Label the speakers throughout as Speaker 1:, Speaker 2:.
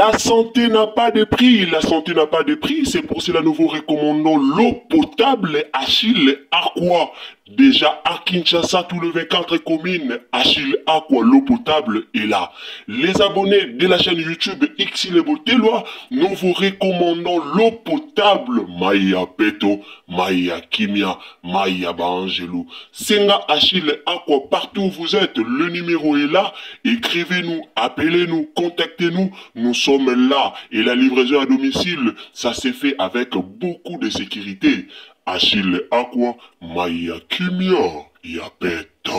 Speaker 1: La santé n'a pas de prix, la santé n'a pas de prix, c'est pour cela nous vous recommandons l'eau potable Achille Aqua. Déjà à Kinshasa, tous les 24 communes, Achille Aqua, l'eau potable est là. Les abonnés de la chaîne YouTube Xile Boteloa, nous vous recommandons l'eau potable Maya Peto, Maya Kimia, Maya Bangelou. Senga Achille Aqua, partout où vous êtes, le numéro est là. Écrivez-nous, appelez-nous, contactez-nous. Nous sommes là. Et la livraison à domicile, ça s'est fait avec beaucoup de sécurité. Achille Aqua, Maya Kimia, Yapeta.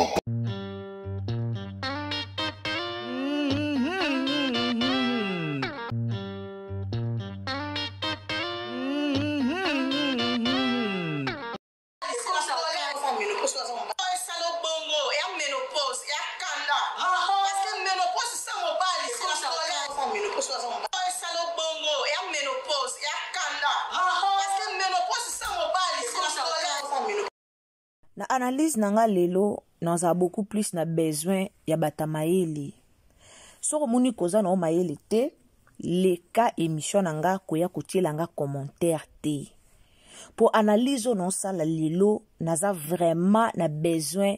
Speaker 2: Na analyse nanga lelo naza beaucoup plus na besoin ya bata mayele. Soko muni koza na o mayele te, leka émission nanga koya kotiela nga commentaire te. Pour analyse non sala lelo naza vraiment na besoin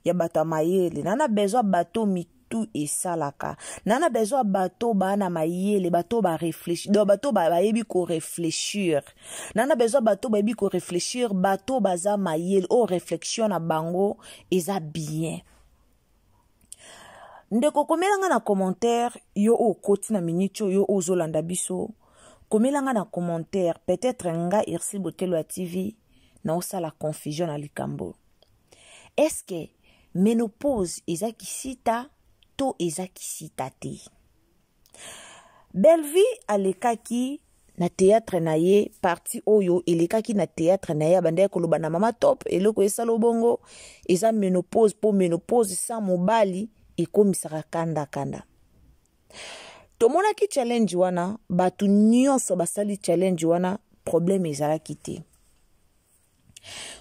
Speaker 2: ya bata mayele. Nana besoin bato mitu et salaka. Nana besoin bato ba na mayele, bato ba réfléchir. Do bato ba yebi ko réfléchir. Nana besoin bato ba yebi ko réfléchir, bato baza mayele o réflexion na bango eza bien. Ndeko komelanga na commentaire yo o koti na minicho yo o zolanda biso. Komelanga na commentaire peut-être nga Xile Boteloa TV na osala confusion na likambo. Est-ce que ménopause eza kisita to eza kisita te? Bellevue alekaki na théâtre na ye parti oyo elekaki na théâtre na ye abandaki koloba na mama top eloko esala bongo eza ménopause po ménopause sa mobali ekomisaka kanda kanda. Tomonaki challenge wana batu nyonso basali challenge wana problème ezalaki te.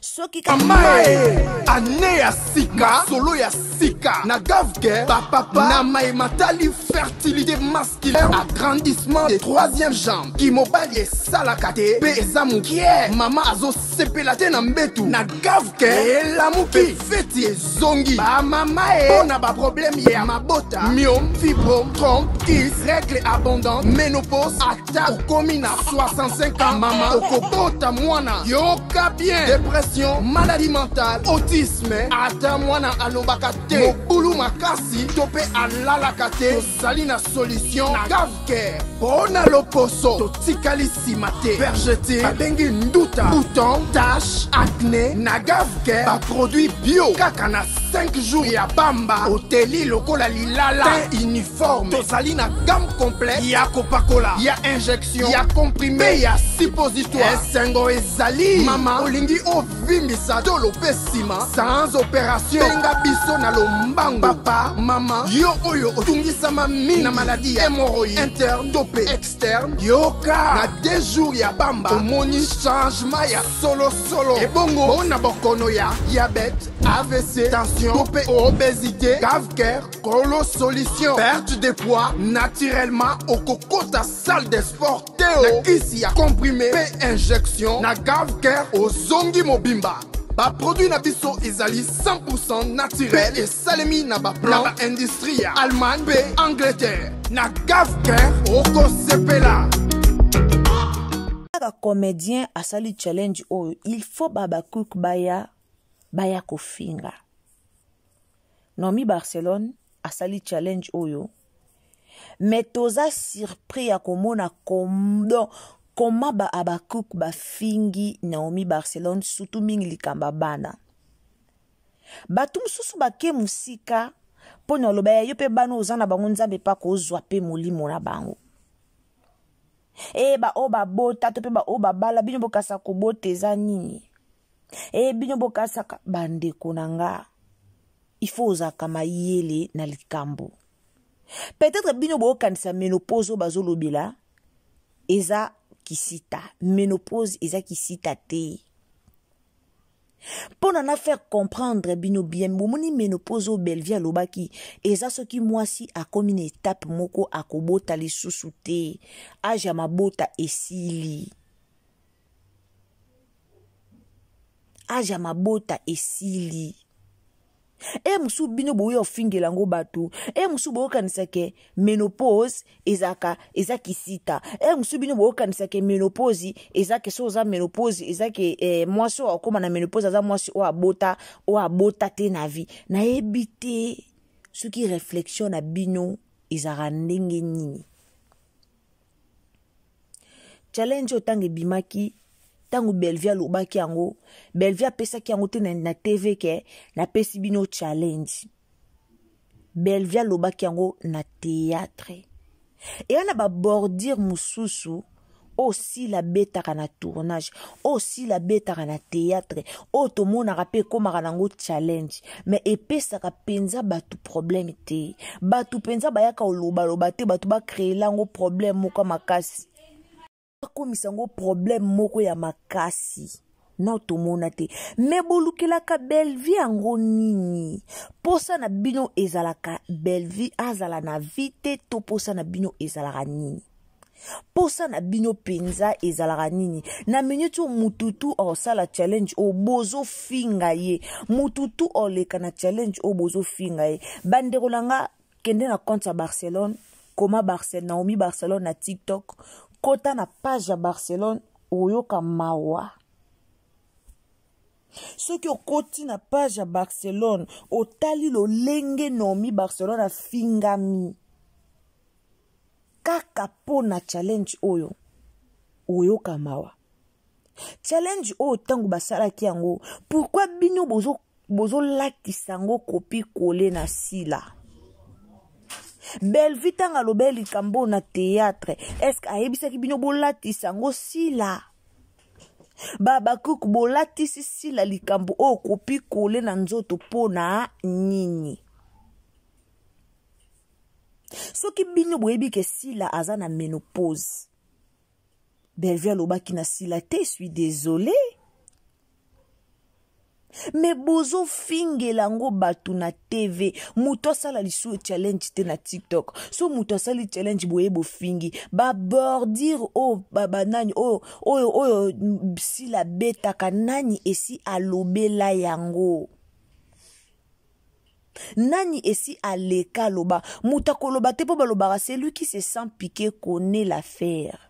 Speaker 2: Soki
Speaker 3: Amae ane ya sika solo ya sika na gavke papa na mai matali fertilité masculine agrandissement des troisième jambe qui mobali esalakate pe ezamukie mama azo sepela te na mbetu na gavke elamuki feti ezongi ba mama ona ba problème ya mabota myome fibrome trompe kiss règle abondante ménopause ata okomi na 65 ans mama okobota mwana yoka bien dépression, maladie mentale, autisme, ata mwana alobaka te, mobulu makasi, tope alalaka te, tozali na solution, na gavke, pona loposo, totikali simate, vergete, babengi nduta, bouton, tache, acné, na gavke, ba produit bio, kaka na 5 jours ya bamba, oteli lokola lilala, teint uniforme, tozali na gamme complète, ya copacola, ya injection, ya comprimé, ya suppositoire, esengo ezali, mama, olingi ovimbisa dolo pesima sans opération benga biso na lombango papa mama yo oyo otungisama mingi na maladie hémorroïde interne topé externe yoka na 2 jours ya bamba omoni changement ya solo ebongo bona bokono ya diabète AVC tension topé obésité Gavker Kolo solution perte de poids naturellement okokota salle de sport teo na kisi ya comprimé pe injection na Gavker ozongi mobimba ba produit na biso ezali 100% naturel et salemi na ba plan na ba industrie ya Allemagne pe Angleterre na Gavker oko sepela.
Speaker 2: Ka comédien asali challenge oyo il faut baba cook baya kofinga. Nomi Barcelone asali challenge oyo mais toza surpris ya komona Comment ba abakouk ba fingi Naomi Barcelone surtout mingi likamba bana. Batum susu ba ke musika pona loba yo pe bana ozana bango nzambe pa ko zwa pe molimo na bango. Ba o ba bota to pe ba o ba bala binyo bokasa ko boteza nini. Binyo bokasa bande konanga. Il faut zakama yele na likambo. Peut-être binyo bokanisa ménopause bazolobila eza kisita ménopause eza kisita te Pour na faire comprendre bino bien bomoni ménopause au Bellevue lobaki eza soki mwasi akomi na étape moko akobota lisusu te age ya mabota esili age ya mabota esili musu bino boyo ofingela ngo bato musu boyo kanisa ke ménopause eza kisita musu bino boyo kanisa ke ménopause eza ke so za ménopause eza ke mwasi akoma na ménopause aza mwasi o abota te na vie na ebite soki réflexion na bino ezaka ndenge nini challenge otange bimaki tangu Bellevue lobaki yango Bellevue apesaki yango te na TV ke na pesi bino challenge Bellevue lobaki yango na théâtre et ana ba bordir mususu aussi la betaka na tournage aussi la betaka na théâtre to mona rapé komaka nango challenge mais epesaka penza batu problème te batu penza bayaka loba te batu ba créer lango problème moko makasi komisango problème moko ya makasi na tomona te me bolukelaka Bellevue yango nini posa na bino ezalaka Bellevue azala na vite to posa na bino ezalaka nini posa na bino penza ezalaka nini na minute mututu osala challenge o bozo finga ye mututu oleka na challenge o bozo finga ye bandeko langa kende na compte ya Barcelone koma Barcelone Naomi Barcelone na TikTok kota na page ya Barcelone oyoka mawa soki okoti na page ya Barcelone otali lolenge Naomi Barcelone afingami kaka po na challenge oyo oyoka mawa challenge oyo tango basalaki yango pourquoi bino bozo lakisa yango kopi kole na sila Bellevue tanga lobe likambo na théâtre est-ce que ayebisaki bino bolatisa yango sila baba kuku bolatisi sila likambo o kopi kole na nzoto pona nini soki bino boyebi ke sila aza na ménopause Bellevue lobaki na sila te suis désolé mais bozo fingela ngo batu na TV muto sala lisu challenge te na TikTok so muto sali challenge boye bo fingi ba bordir baba nani oyo si la beta kanani esi alobela yango nani esi aleka loba muta koloba te po baloba c'est lui qui se sent piqué connaît l'affaire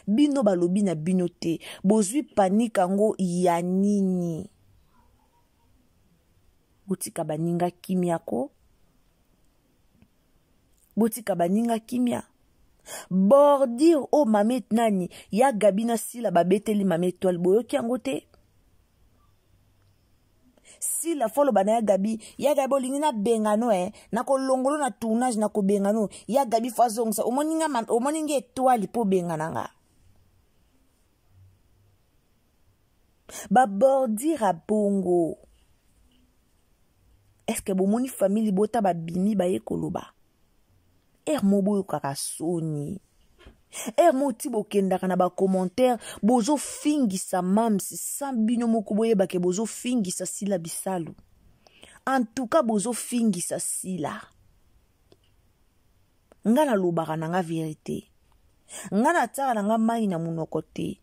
Speaker 2: bino balobi na bino te bozwi panique yango ya nini botika baninga kimia ko botika baninga kimia bordir o mame nani ya gabina sila babeteli mame étoile boyoki yango te sila folo bana ya gabi olingi na bengano na kolongolo na tournage na ko bengano ya gabi fazongsa omoninga étoile po bengananga babordir a bongo est-ce que bomoni famille bota babimi baye koloba mobo kaka soni mo tibo kendaka na ba commentaire bozo fingisa mamsi sambino moko boyeba ke bozo fingisa sila bisalu en tout cas bozo fingisa sila ngana lobaka na nga vérité ngana tsaka na nga mai na munoko te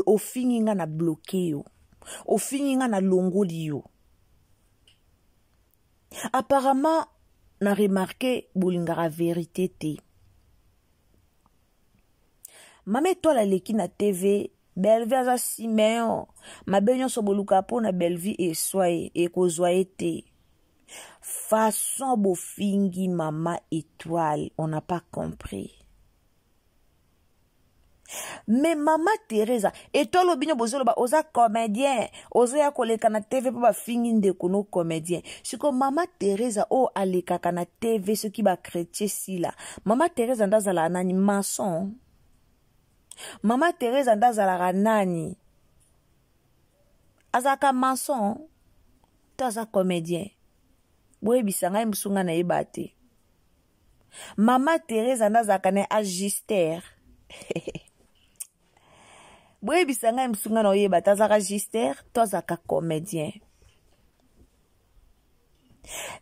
Speaker 2: ofingi nga na bloqué yo ofingi nga na longoli yo apparemment na remarqué bolingaka vérité te mame tola leki na TV Bellevue aza Siméon mabe nyonso boluka po na Bellevue eswaye ekozwaye te façon bofingi mama étoile on n'a pas compris. Mais Mama Teresa, etolo bino bozolo ba oza comédien, ozo ya koleka na TV pa ba fingi ndeko no comédien. Siko Mama Teresa o aleka kana TV ce qui ba chrétien si la. Mama Teresa ndazala nani maçon. Mama Teresa ndazala nani. Azaka maçon, taza comédien. Boye bisanga msunga na ebate. Mama Teresa ndazaka na agister. Boye bisanga msunga na oyeba tazaka gister, tozaka comédien.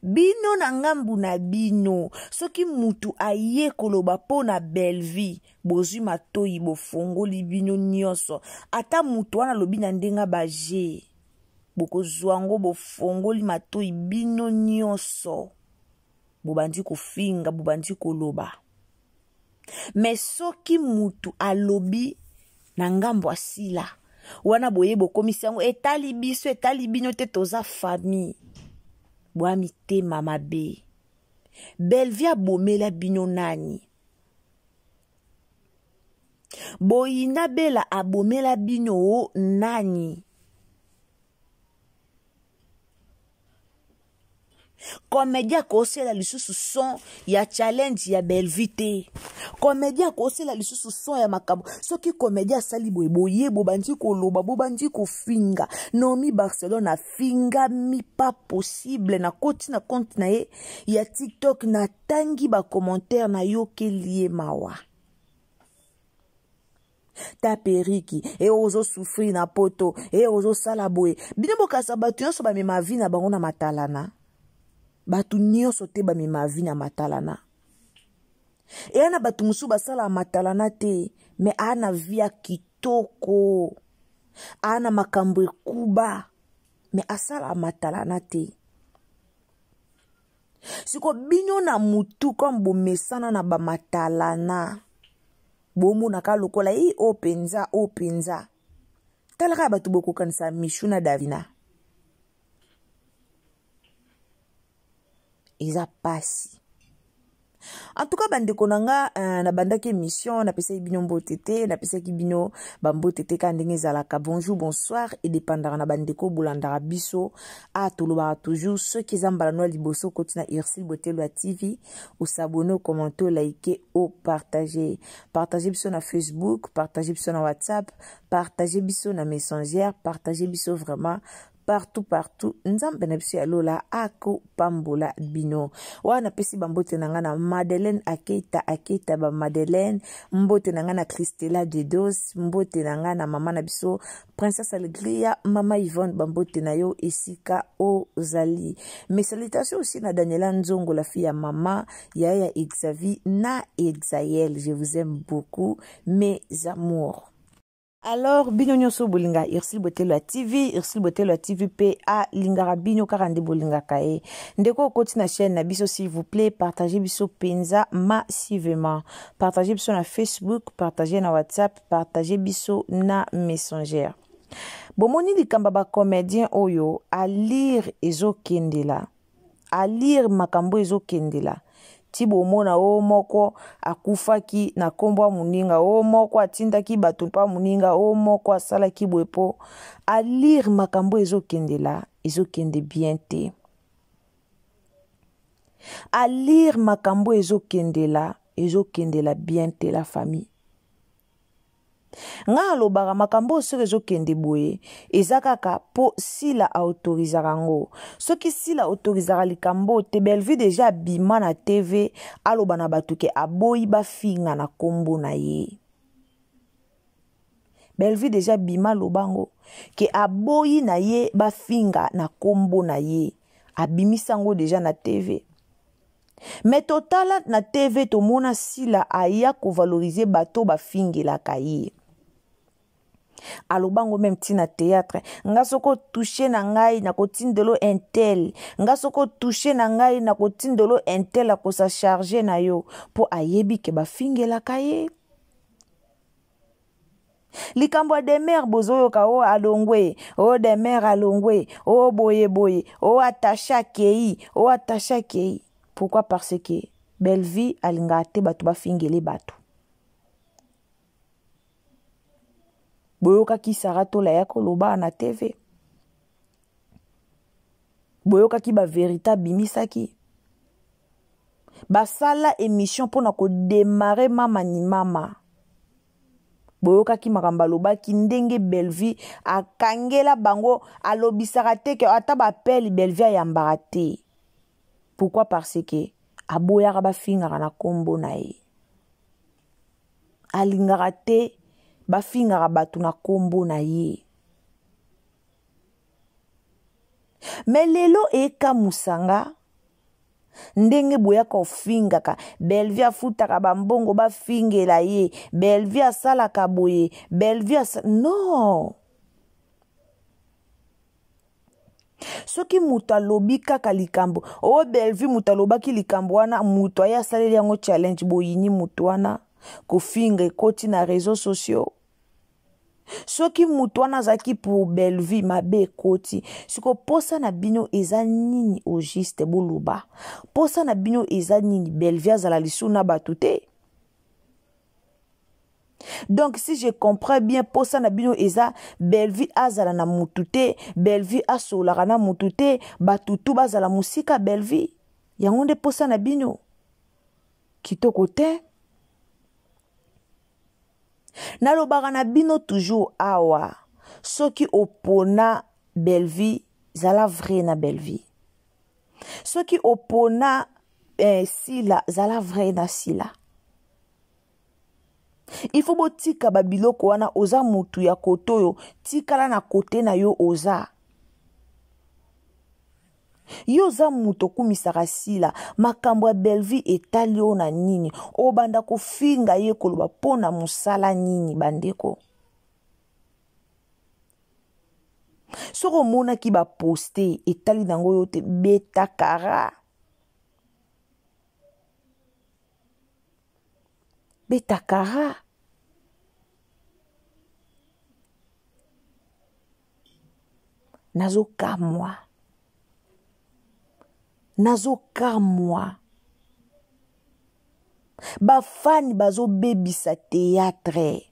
Speaker 2: Bino na ngambu na bino, soki mutu aye koloba po na Belleville, bozwi matoi bofongoli bino nyonso. Ata mutu wana lobi na ndenga baje, bokozwango bofongoli matoi bino nyonso. Bobandi kofinga, bobandi koloba. Mais soki mutu alobi na ngambu asila, wana boye bokomisi yango etali biso etali bino te toza famille. Boami te mama be. Belleville abomela bino nani? Boyina bela abomela bino nani? Komedia kosela lisusu son ya challenge ya Belleville te. Komedia kosela lisusu son ya makambo. Soki komedia sali boye bobandi koloba bobandi kofinga. Nomi Barcelona finga mi pas possible na koti na compte na ye ya TikTok na tangi ba commentaire na yo ke lié mawa. Ta periki e ozo souffrir na poto e ozo sala boye. Bino bokasa batu nyonso ba mema vi na bango na matalana. Batu nyonso te ba mema vi na matalana. E ana batu musu basala matalana te, me ana via kitoko. Ana makambo ekuba, me asala matalana te. Siko bino na mutu kombo mesana na ba matalana. Bomu naka lokola openza. Talaka batu boko kanisa Mishuna Davina. Eza pasi. En tout cas, bandeko nanga na bandaki émission, na pesa bino mbotete, na pesa ki bino bambotete kandenge zalaka. Bonjour, bonsoir, et dépendara na bandeko bulandara biso, a toloba toujours, ceux qui zambala noa liboso kotina Ursil Botelo à TV, ou s'abonner, ou commenter, liker, ou partager. Partager biso na Facebook, partager biso na WhatsApp, partager biso na Messenger, partager biso vraiment partout nzambe na biso ya lola ako pambola bino wana pesi bambote nanga na Madeleine Akeita ba Madeleine mbote nanga na Christella de Dos mbote nanga na mama na biso Princesse Alegria mama Yvonne bambote na yo esika ozali. Mes salutations aussi na Daniela Nzongo la fille ya mama Yaya Xavi na Exaël, je vous aime beaucoup mes amours. Alors, bino nyoso bolinga Ursil Botelo à TV, Ursil Botelo à TV PA, lingara bino karande bolinga kae. Ndeko koti na chaîne na biso s'il vous plaît, partagez biso penza massivement. Partagez biso na Facebook, partagez na WhatsApp, partagez biso na Messenger. Bomoni likamba ba comédien oyo a lire ezo kendela. A lire makambo ezo kendela. Tibo mona o moko akufaki na kombo muninga o moko atindaki bato pa muninga o moko asala ki bwepo a lire makambo ezokende bien te. A lire makambo ezokendela bien te la famille. Nga alobaka makambo soki ezokende boye ezakaka po sila autorizaka ngo. Soki sila autorizaka likambo te Belleville deja bima na TV aloba na batuke aboyi bafinga na kombo na ye. Belleville deja bima lobango ke aboyi na ye bafinga na kombo na ye. Abimisango deja na TV. Mais totala na TV tomona sila aya ko valoriser bato bafingela kaye. Alobango même tina théâtre nga soko toucher na ngai na kotindelo intel nga soko toucher na ngai na kotindelo intel a ko sa charger na yo po ayebi ke bafingela kaye. Likambo de mer bozoyo ka o alongwe o de mer alongwe o boye o attacha kei pourquoi parce que Belleville alinga te batu bafingele batu. Boyoka ki sarato la yako loba na TV. Boyoka ki ba verita bimisaki. Basala émission pona ko démarrer mama ni mama. Boyoka ki makamba loba ki ndenge Belleville akangela bango alobisaka te ke ata ba peli Belleville yambara te. Pourquoi parce que aboyaka ba fingaka na kombo na ye. Alingaka te bafingaka bato na kombo na ye. Me lelo ekamusanga ndenge boyaka ofingaka Bellevue afutaka bambongo bafingela ye, Bellevue asalaka boye, Bellevue non. Soki mutu alobi kaka likambo o Bellevue mutu alobaki likambo wana mutu aya asaleli yango challenge boyini mutu wana kofinga ekoti na réseaux sociaux. Soki mutu wana azaki pour Bellevue mabe ekoti siko posa na bino eza nini au juste boluba, posa na bino eza nini Bellevue azala lisu na batu te. Donc si je comprends bien, posa na bino eza Bellevue azala na mutu te, Bellevue asolaka na mutu te, batutu bazala musika Bellevue. Yango nde posa na bino. Kitoko te. Nalobaka na bino toujours awa. Soki opona Bellevue, zala vrai na Bellevue. Soki opona sila, zala vrai na sila. Il faut botika babiloko wana oza mutu ya kotoyo, tikala na kote na yo oza. Yo za mutu kumisaka sila, makambo ya Bellevue etali yo na nini, obanda kofinga ye koloba pona musala nini bandeko. Soko mona ki ba poste etali nango yo te betakara. Betakara. Nazo kamwa. Nazo kamwa. Ba fan bazo bebisa théâtre.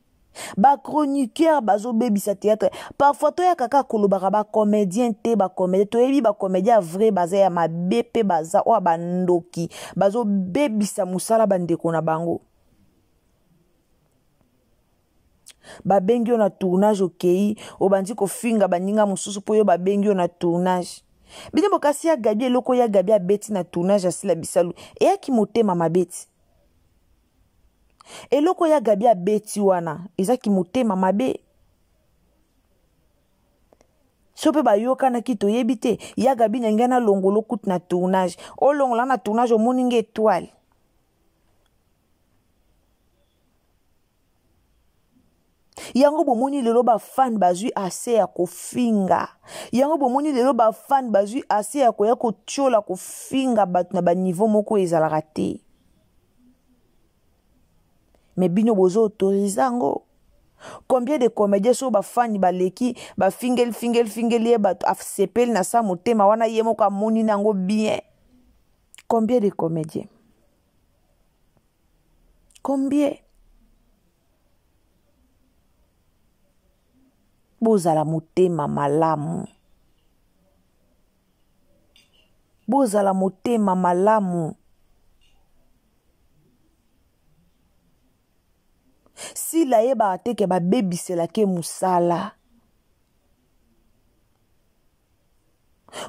Speaker 2: Ba chroniqueur bazo bebisa théâtre. Parfois to ya kaka kolobaka ba comédien te ba comédien to yebi ba comédien vrai baza ya mabepe baza o bandoki bazo bebisa musala bandeko na bango. Babengi yo na tournage okei obandi kofinga baninga mususu po yo babengi yo na tournage. Bine bokasi ya Gabi eloko ya Gabi abeti na tournage asila bisalu eyaki motema mabeti. Eloko ya Gabi abeti wana ezaki motema mabe. Sope bayoka na kito yebite ya Gabi nyangana longolo kut na tournage. O longola na tournage omoni nge étoile. Yango bomoni lelo ba fan bazui ase ya kofinga. Yango bomoni lelo ba fan bazui ase ya koya kochola kofinga batu na ba niveau moko ezalaka te. Mais bino bozo autorizango. Combien de comédiens so ba fan baleki ba fingel ye batu afsepel na sa motema wana yemo ka moni nango bien. Combien de comédiens? Combien? Bozala motema malamu. Bozala motema malamu. Si la yeba ateke ba bebisela ke musala.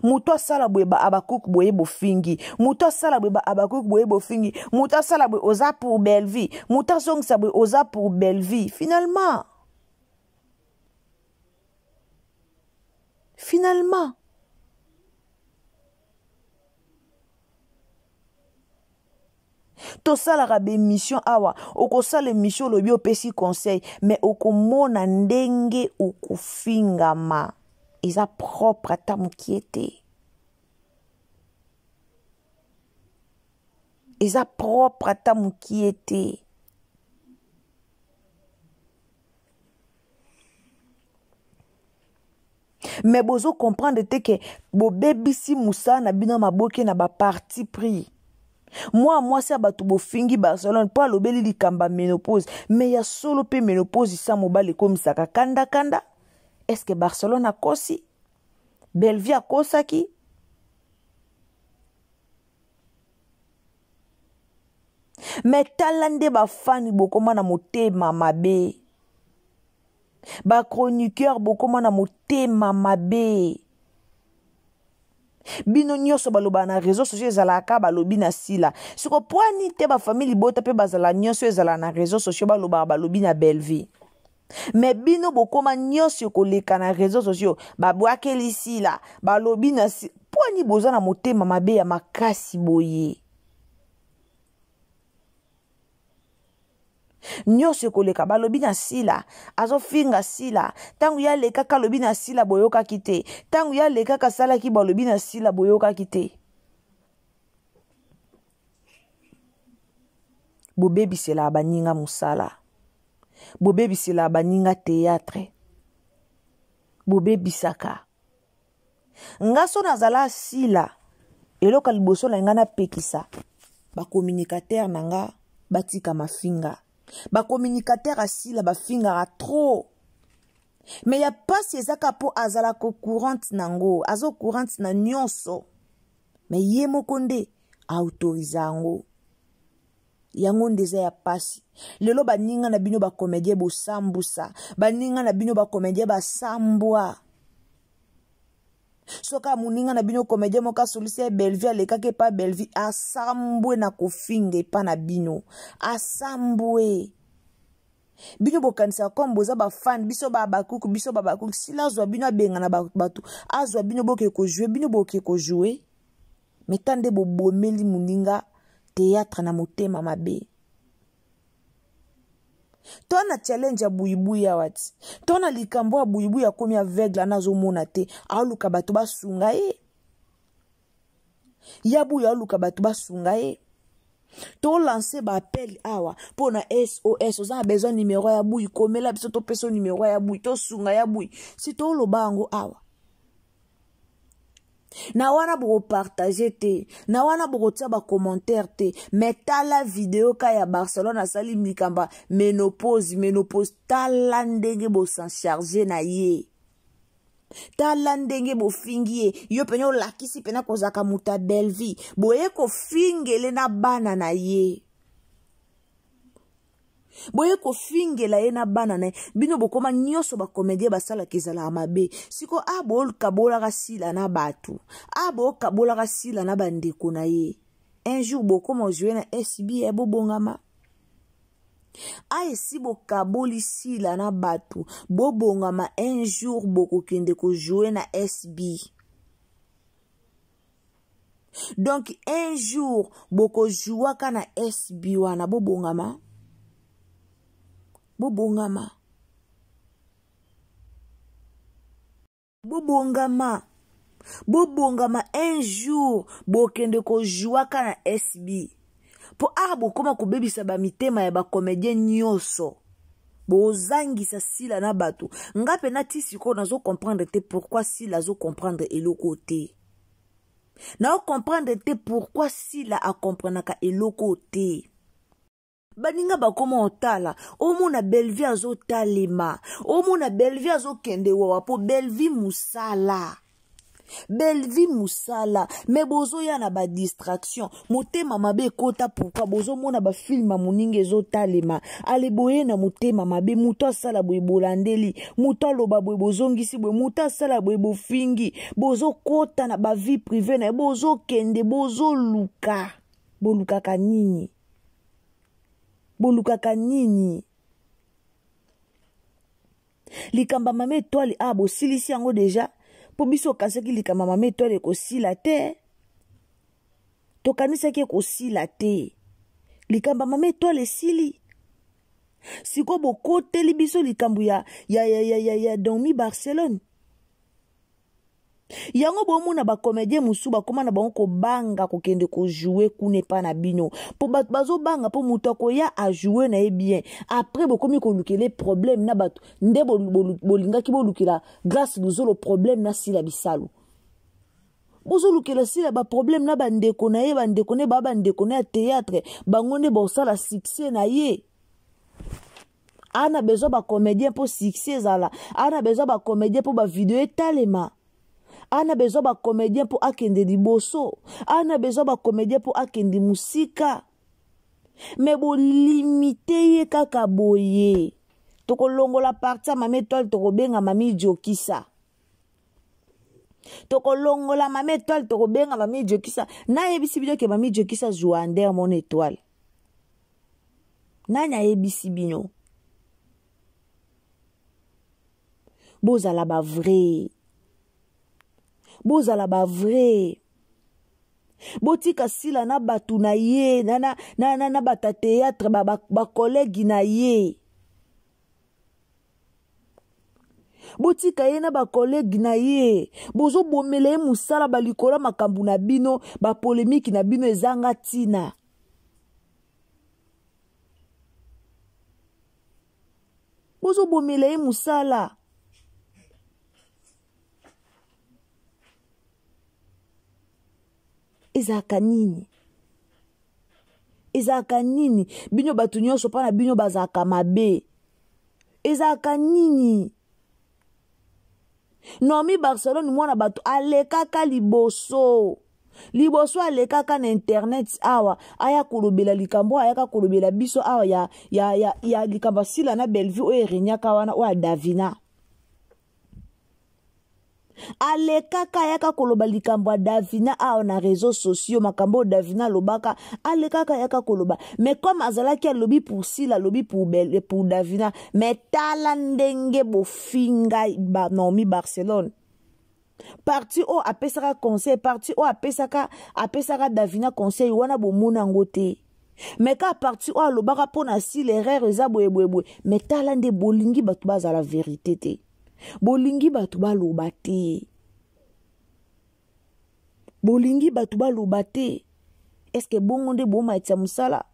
Speaker 2: Muto sala bwe ba abakuk boye bofingi. Muto sala bwe ba abakuk boye bofingi. Muto sala bwe oza pour Bellevue. Muto songsa bwe oza pour Bellevue. Finalement. To sala rabe mission awa. Oko sala mission lobi opesi conseil. Mais oko mona ndenge ukufingama. Eza propre à ta mukiete. Eza propre à ta mukiete. Mais bozo comprendre te que bo bebisi musa na bina maboke na ba parti pris. Moi ça batu bo fingi Barcelone pas lobeli likamba ménopause mais ya solo pe ménopause sa mobile comme ça kanda. Est-ce que Barcelone a kosi? Bellevue a kosaki? Mais talande ba fani bokoma na motema mabe. Ba chroniqueur bokoma na motema mabe. Bino nyoso baloba na réseaux sociaux ezalaka balobi na sila. Siko poani te ba famille bota pe bazala nyoso ezala na réseaux sociaux baloba balobi na Bellevue. Mais bino bokoma nyonso koleka na réseaux sociaux babwakeli sila balobi na poni boza na motema mabe ya makasi boye nyonso koleka balobi na sila azofinga sila tangu ya leka kalobi na sila boyoka kite tangu ya leka kasalaki balobi na sila boyoka kite bobebisela baninga musala bobebisela baninga théâtre bobebisaka ngaso nazala sila eloka liboso na nga na pekisa bacommunicateur na nga batika mafinga bacommunicateur asila bafingaka trop mais ya pasi ezaka po azalaka courante nango azo courante na nyonso mais ye moko nde autorize yango yango ndeza ya pasi lelo baninga na bino bakomedie bosambusa baninga na bino bakomedie basambwa soka muninga na bino komedie moka solise Bellevue alekake pa Bellevue asambwe na kofinga epa na bino asambwe bino bokanisa comme boza bafan biso babakuku sila azwa bino abenga na batu azwa bino boke kojouer bino boke kojouer mais tande bobomeli muninga théâtre na motema mabe tona challenge ya buibu ya wati tona likambo ya buibu ya komi aveugle na zomona te aluka bato basunga ye yabu ya aluka bato basunga ye to lancer ba appel awa pona SOS oza besoin numéro ya bui komela biso to peso numéro ya bui to sunga ya bui si to lobango awa na wana boko partager te na wana boko tia ba commentaire te mais tala video ka ya Barcelone asali mikamba ménopause tala ndenge bo s'en charger na ye tala ndenge bo fingie yo penyo lakisi pena kozaka muta Bellevue boye ko fingele na bana na ye boye ko fingela ye na bana na bino bokoma nyonso bakomedie basala kezala mabe siko abo kabola kasila na batu abo kabola kasila na bandeko na ye un jour bokoma jouer na SB ebo bongama si bokaboli sila na batu bobongama un jour bokokende ko jouer na SB donc un jour boko jouaka na SB wana bobongama bobongama un jour bokende ko jouaka na SB po bokoma kobebisa bamitema ya bakomedien nyonso bozangisa sila na bato ngape na tisiko nazo comprendre te pourquoi sila zo comprendre eloko te na comprendre te pourquoi sila a comprenaka eloko te baninga bakoma otala omona Bellevue azo talema omona Bellevue azo kende wawa po Bellevue musala mais bozo ya na ba distraction motema mabe kota pourquoi bozo mona ba film moninga ezo talema ale boye na motema mabe muto sala boye bolandeli muto loba boye bozongisi boye muto sala boye bofingi bozo kota na ba vie privée na bozo kende bozo luka bolukaka nini likamba mame étoile bosilisi yango deja po biso kaseki likamba mame étoile ekosila te tokanisaki ekosila te likamba mame étoile esili siko bokoteli biso likambo ya Domi Barcelone yango bomona bakomedie musu bakoma na bango kobanga kokende ko jouer kune pa na bino po bato bazo banga po muto akoya a jouer na bien après bokomi ko lukele problème na bato nde bolingaki bolukela grâce bozolo problème na sila bisalu bozo lukela sila ba problème na bandeko na ye bandeko ne bandeko na théâtre bango ne bosala succès na ye ana besoin ba comédien pour succès zala ana besoin ba comédien pour ba vidéo etalema ana besoin ba comédien pour akende liboso ana besoin ba comédien pour akende musika mais bo limiter ye kaka boye tokolongola partia mame étoile tokobenga mami Jokisa tokolongola mame étoile tokobenga mami Jokisa na yebisi bino ke mami Jokisa Joander mon étoile nani ayebisi bino bozala ba vrai. Bozala ba vrai. Botika sila na batu na ye, na bata théâtre, ba collègue na ye. Botika ye na ba collègue na ye. Bozo bomele ye musala balikola makambu na bino, ba polémique na bino ezanga tina. Bozo bomele ye musala. Ezaka nini? Ezaka nini? Bino batu nyonso pana bino bazaka mabe. Ezaka nini? Nomi Barcelone mwana batu alekaka liboso. Liboso alekaka na internet awa. Aya kolobela likambo, aya kolobela biso awa ya likambo sila na Bellevue oye renyaka wana wa Davina. Alekaka yaka koloba likambo ya Davina awa na réseaux sociaux makambo Davina lobaka alekaka yaka koloba mais comme azalaki alobi pour sila lobi pour Davina mais tala ndenge bofinga ba Nomi Barcelone parti o apesaka conseil parti o apesaka Davina conseil wana bomona ngote mais ka parti o alobaka pona si l'erreur eza boye mais tala nde bolingi batu baza la vérité te. Bolingi batu baloba te. Bolingi batu baloba te. Est-ce que bongo nde boma etia musala?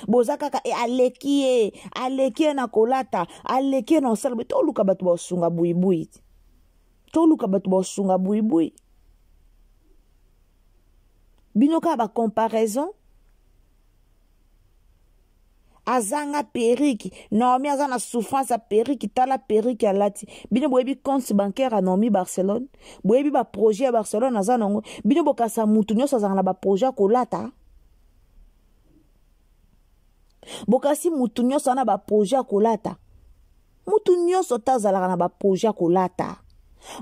Speaker 2: Bozaka alekie na kolata, alekie na osala. Toluka batu basunga buibui. Toluka batu basunga buibui. Binoka ba comparaison. Azanga periki Nomi azana souffrance a periki tala periki alati bino boyebi compte bancaire a Nomi Barcelone boyebi ba projet à Barcelone azana ngo bino bokasa mutu nyonso azanga ba projet kolata bokasi mutu nyonso na ba projet kolata mutu nyonso tazala na ba projet kolata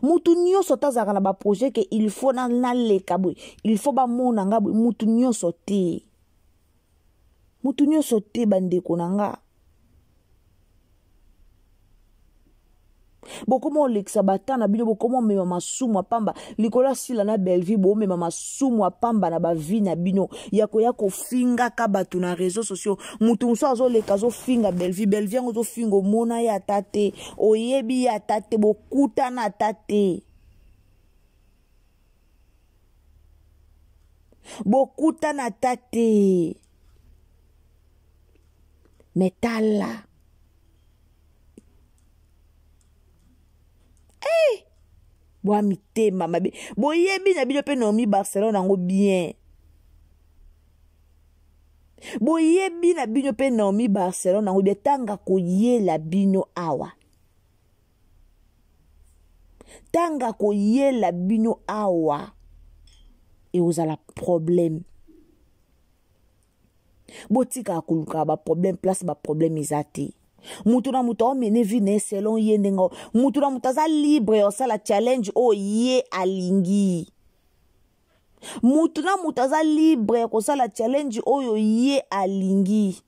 Speaker 2: mutu nyonso tazala na ba projet que il faut na leka boy il faut ba mona nga boy mutu nyonso te. Mutu nyonso te bandeko nanga. Bokomo lekisa batana bino bokomo mema masumu apamba likola sila na Bellevue bo mema masumu apamba na ba vie na bino yako finga ka batu na réseaux sociaux mutu muso azo leka zo finga Bellevue ngo zo fingo mona ya tate oyebi ya tate bokuta na tate bokuta na tate. Metala. Boa mitema mabe. Boyebi na bino pe Nomi Barcelone nango bien. Boyebi na bino pe Nomi Barcelone nango bien tanga koyela bino awa. Tanga koyela bino awa. Et vous avez problème. Botika akuluka ba problème place ba problème izati. Mutu na mutu omene vine selon ye ndengo. Mutu na mutu aza libre osala challenge o ye alingi. Mutu na mutu aza libre osala challenge oyo ye alingi.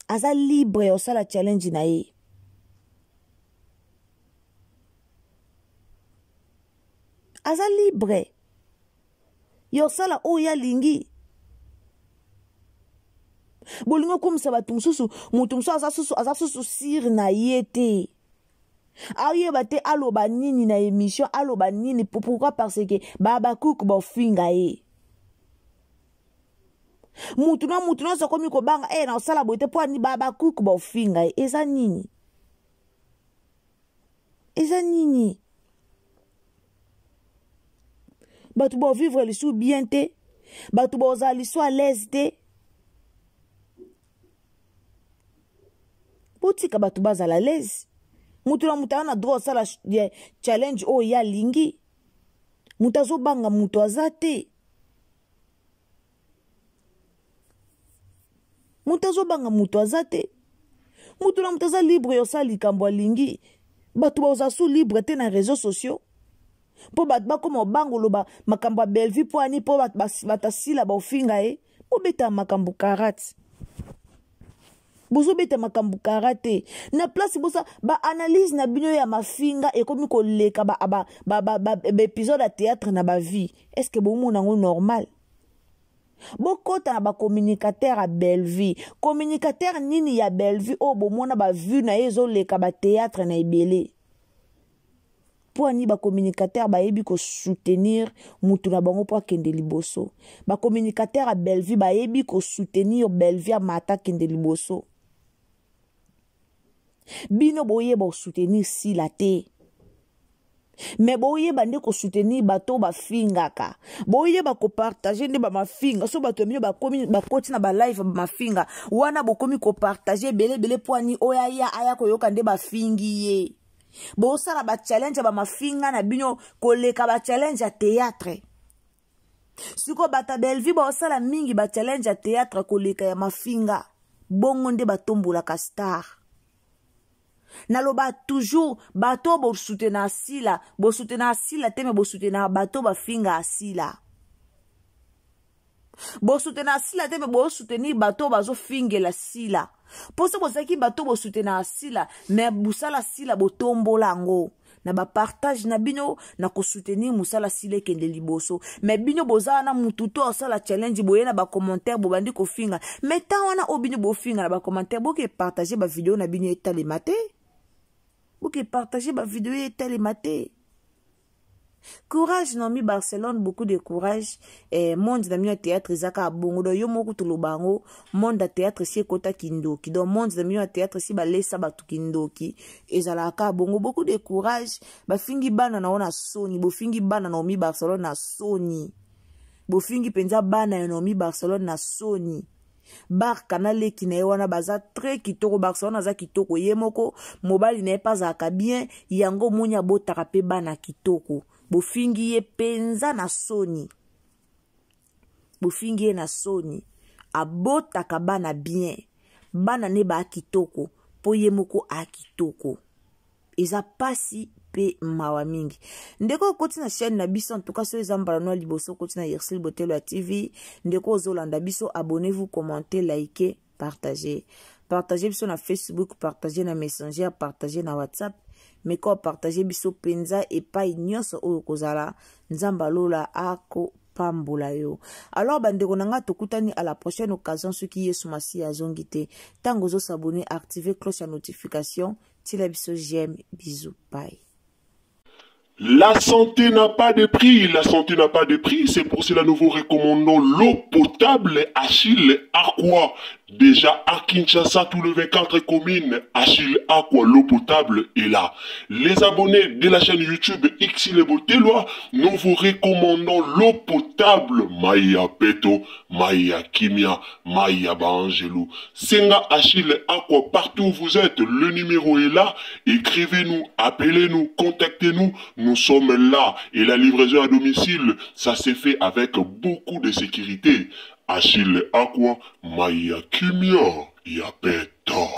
Speaker 2: Aza libre osala challenge na ye. Aza libre. Yosala oyo alingi. Bolingo kumisa batu mususu mutu musu aza susu sir na yete aye bate aloba nini na émission aloba nini pourquoi parce que baba cook ba finga ye mutu na so komi ko banga na osala boite po ni baba cook ba finga ye eza nini batu bo vivre le sou bien te batu bo za li so à l'aise te. Botika batu bazala l'aise. Mutu na mutu ana droit sala challenge o ya lingi. Mutu azobanga mutu azate. Mutu azobanga mutu azate. Mutu na mutu aza libre yo sala likambo lingi. Batu baza sous libre te na réseaux sociaux. Po batu bakoma bango loba makambo Bellevue po ani po batasila ba ofinga e. Po beta makambo karate. bozo beta makambu karate na place bosa ba analyse na bino ya mafinga et comme ko leka ba épisode à théâtre na ba vie est-ce que bo mona ngo normal bokota na ba communicateur à belle vie communicateur nini ya belle vie o bo mona ba vue na ezo leka ba théâtre na ebele pour ani ba communicateur ba yebi ko soutenir mutu na bango pour kende liboso ba communicateur à belle vie ba yebi ko soutenir belle vie mata kende liboso bino boye ba soutenir si la te mais boye ba ndeko soutenir bato ba fingaka boye ba ko partager ne ba mafinga so bato mio ba komi ba koti na ba live ba mafinga wana bokomi ko partager bele pour ani oya ya aya ko yoka nde ba fingi ye bosala ba challenge ba mafinga na bino koleka ba challenge ya théâtre siko bata belvi bosala mingi ba challenge ya théâtre koleka ya mafinga bongo nde batombola ka star naloba toujours bato bo soutenir sila te me bo soutenir bato ba finga asila bo soutenir sila te me bo soutenir bato bazo fingela sila poso bozaki bato bo soutenir sila mais busala sila bo tombola ngo na ba partage na bino na ko soutenir musala sila kende liboso mais bino bozana na mutu to osala challenge boye na ba commentaire bo bandi ko finga mais ta wana obino bo finga na ba commentaire bo ke partager ba vidéo na bino etale mate bo ke partager ba vidéo etale mate. Courage Nomi Barcelone, beaucoup de courage. Monde na miyo théâtre zaka bongo do yo moku tulubango monde théâtre si kota kindoki do monde na miyo théâtre si ba lesa batu kindoki ezalaka bongo beaucoup de courage ba fingi bana na ona soni bo fingi bana na Nomi Barcelone na soni bo fingi penza bana ya Nomi Barcelone na soni bar kanale ki na wana baza très kitoko Barcelone za kitoko yemoko mobali na pas aka bien yango munya botaka pe bana kitoko bofingi ye penza na soni bofingi ye na soni abotaka bana bien bana ne ba kitoko po ye moko akitoko eza pasi pe mawa mingi ndeko koti na chaîne na biso en tout cas so ezambala no liboso koti na Yersil Botelo TV ndeko ozolanda biso abonnez-vous commentez likez partagez biso na Facebook partagez na Messenger partagez na WhatsApp mais quand partager biso penza et pas nyonso oyo kozala nzamba lola ako pambola yo. Alors bandeko nanga tokutani à la prochaine occasion ceux qui yesu masi azongi te tango zo s'abonner activer cloche à notification tila biso j'aime bisous bye.
Speaker 1: La santé n'a pas de prix, la santé n'a pas de prix, c'est pour cela nous vous recommandons l'eau potable Achille Aqua. Déjà à Kinshasa, tout le 24 communes, Achille Aqua, l'eau potable est là. Les abonnés de la chaîne YouTube Xile Boteloa, nous vous recommandons l'eau potable Maya Peto, Maya Kimia, Maya Bangelou. Senga Achille Aqua, partout où vous êtes, le numéro est là. Écrivez-nous, appelez-nous, contactez-nous. Nous sommes là et la livraison à domicile, ça s'est fait avec beaucoup de sécurité. Achille Aqua, Maya Kimia, Yapeto.